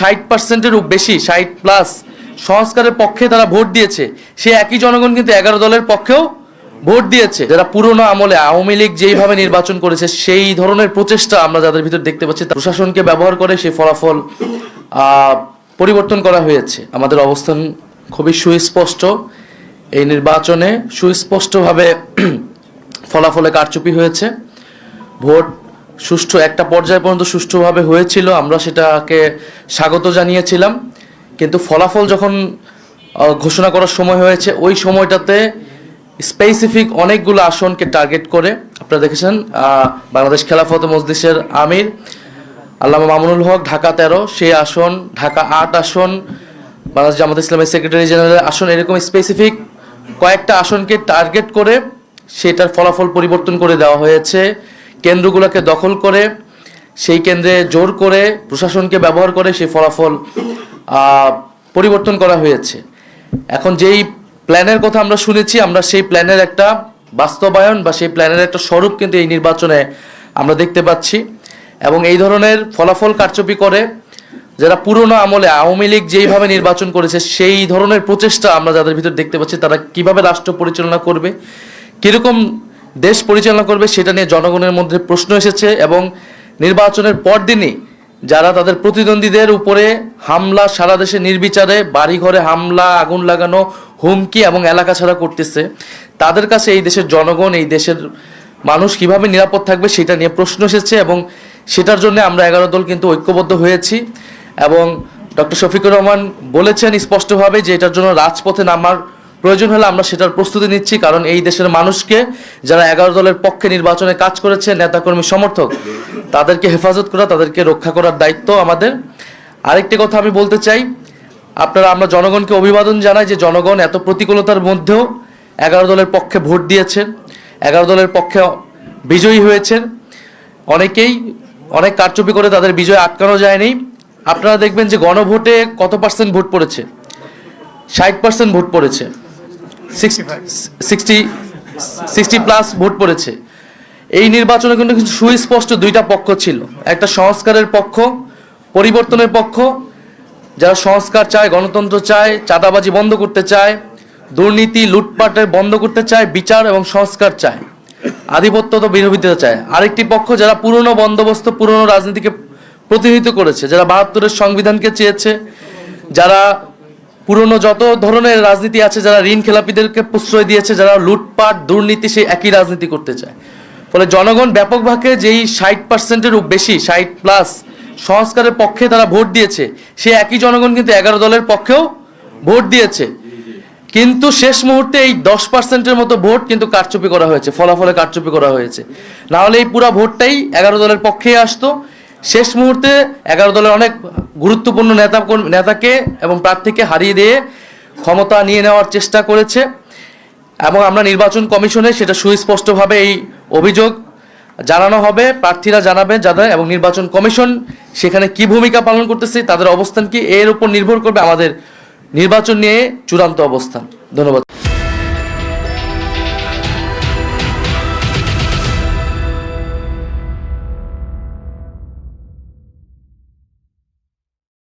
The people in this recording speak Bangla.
60%-এরও বেশি 60+ সংস্কারের পক্ষে তারা ভোট দিয়েছে। সে একই জনগণ কিন্তু 11 দলের পক্ষেও ভোট দিয়েছে। যারা পুরনো আমলে আওয়ামী লীগ যেইভাবে নির্বাচন করেছে সেই ধরনের প্রচেষ্টা আমরা যাদের ভিতর দেখতে পাচ্ছি, প্রশাসনকে ব্যবহার করে সেই ফলাফল পরিবর্তন করা হয়েছে। আমাদের অবস্থান খুবই সুস্পষ্ট। এই নির্বাচনে সুস্পষ্টভাবে ফলাফলে কারচুপি হয়েছে। ভোট সুষ্ঠু একটা পর্যায় পর্যন্ত সুষ্ঠুভাবে হয়েছিল, আমরা সেটাকে স্বাগত জানিয়েছিলাম। কিন্তু ফলাফল যখন ঘোষণা করার সময় হয়েছে, ওই সময়টাতে স্পেসিফিক অনেকগুলো আসনকে টার্গেট করে আপনারা দেখেছেন, বাংলাদেশ খেলাফত মজলিসের আমির আল্লামা মামুনুল হক ঢাকা 13, সেই আসন, ঢাকা 8 আসন, বাংলাদেশ জামাত ইসলামের সেক্রেটারি জেনারেলের আসন, এরকম স্পেসিফিক কয়েকটা আসনকে টার্গেট করে সেটার ফলাফল পরিবর্তন করে দেওয়া হয়েছে। কেন্দ্রগুলোকে দখল করে সেই কেন্দ্রে জোর করে প্রশাসনকে ব্যবহার করে সেই ফলাফল পরিবর্তন করা হয়েছে। এখন যেই প্ল্যানের কথা আমরা শুনেছি, আমরা সেই প্ল্যানের একটা বাস্তবায়ন বা সেই প্ল্যানের একটা স্বরূপ কিন্তু এই নির্বাচনে আমরা দেখতে পাচ্ছি। এবং এই ধরনের ফলাফল কারচুপি করে যারা পুরনো আমলে আওয়ামী লীগ যেইভাবে নির্বাচন করেছে সেই ধরনের প্রচেষ্টা আমরা যাদের ভিতর দেখতে পাচ্ছি, তারা কিভাবে রাষ্ট্র পরিচালনা করবে, কীরকম দেশ পরিচালনা করবে সেটা নিয়ে জনগণের মধ্যে প্রশ্ন এসেছে। এবং নির্বাচনের পরদিনই যারা তাদের প্রতিদ্বন্দ্বীদের উপরে হামলা, সারা দেশে নির্বিচারে বাড়িঘরে হামলা, আগুন লাগানো, হুমকি এবং এলাকা ছাড়া করতেছে, তাদের কাছে এই দেশের জনগণ, এই দেশের মানুষ কিভাবে নিরাপদ থাকবে সেটা নিয়ে প্রশ্ন এসেছে। এবং সেটার জন্য আমরা 11 দল কিন্তু ঐক্যবদ্ধ হয়েছি। এবং ডক্টর শফিকুর রহমান বলেছেন স্পষ্টভাবে যে এটার জন্য রাজপথে নামার প্রয়োজন হলে আমরা সেটার প্রস্তুতি নিচ্ছি। কারণ এই দেশের মানুষকে, যারা 11 দলের পক্ষে নির্বাচনে কাজ করেছে, নেতাকর্মী সমর্থক, তাদেরকে হেফাজত করা, তাদেরকে রক্ষা করার দায়িত্ব আমাদের। আরেকটি কথা আমি বলতে চাই, আমরা জনগণকে অভিবাদন জানাই যে জনগণ এত প্রতিকূলতার মধ্যেও 11 দলের পক্ষে ভোট দিয়েছেন, 11 দলের পক্ষে বিজয়ী হয়েছেন। অনেকেই অনেক কারচুপি করে তাদের বিজয় আটকানো যায়নি। আপনারা দেখবেন যে গণভোটে কত পার্সেন্ট ভোট পড়েছে, 60% ভোট পড়েছে, 60+ ভোট পড়েছে। এই নির্বাচনে কিন্তু সুস্পষ্ট দুইটা পক্ষ ছিল, একটা সংস্কারের পক্ষ, পরিবর্তনের পক্ষ, যারা সংস্কার চায়, গণতন্ত্র চায়, চাঁদাবাজি বন্ধ করতে চায়, দুর্নীতি লুটপাটের বন্ধ করতে চায়, বিচার এবং সংস্কার চায়, আধিপত্য তো বিরোধিতা চায়। আরেকটি পক্ষ যারা পুরনো বন্দোবস্ত, পুরনো রাজনীতিকে প্রতিনিধিত্ব করেছে, যারা 72-এর সংবিধানকে চেয়েছে, যারা পুরনো যত ধরনের রাজনীতি আছে, যারা ঋণ খেলাপিদেরকে প্রশ্রয় দিয়েছে, যারা লুটপাট দুর্নীতি, সেই একই রাজনীতি করতে চায়। ফলে জনগণ ব্যাপকভাবে যেই 60%-এরও বেশি 60+ সংস্কারের পক্ষে তারা ভোট দিয়েছে, সে একই জনগণ কিন্তু 11 দলের পক্ষেও ভোট দিয়েছে। কিন্তু শেষ মুহূর্তে এই 10%-এর মতো ভোট কিন্তু কারচুপি করা হয়েছে, ফলাফলে কারচুপি করা হয়েছে। না হলে এই পুরা ভোটটাই 11 দলের পক্ষেই আসতো। শেষ মুহূর্তে 11 দলের অনেক গুরুত্বপূর্ণ নেতাকে এবং প্রার্থীকে হারিয়ে দিয়ে ক্ষমতা নিয়ে নেওয়ার চেষ্টা করেছে। এবং আমরা নির্বাচন কমিশনে সেটা সুস্পষ্টভাবে এই অভিযোগ জানানো হবে, প্রার্থীরা জানাবেন যাদের, এবং নির্বাচন কমিশন সেখানে কি ভূমিকা পালন করতেছে, তাদের অবস্থান কি, এর উপর নির্ভর করবে আমাদের নির্বাচন নিয়ে চূড়ান্ত অবস্থান। ধন্যবাদ।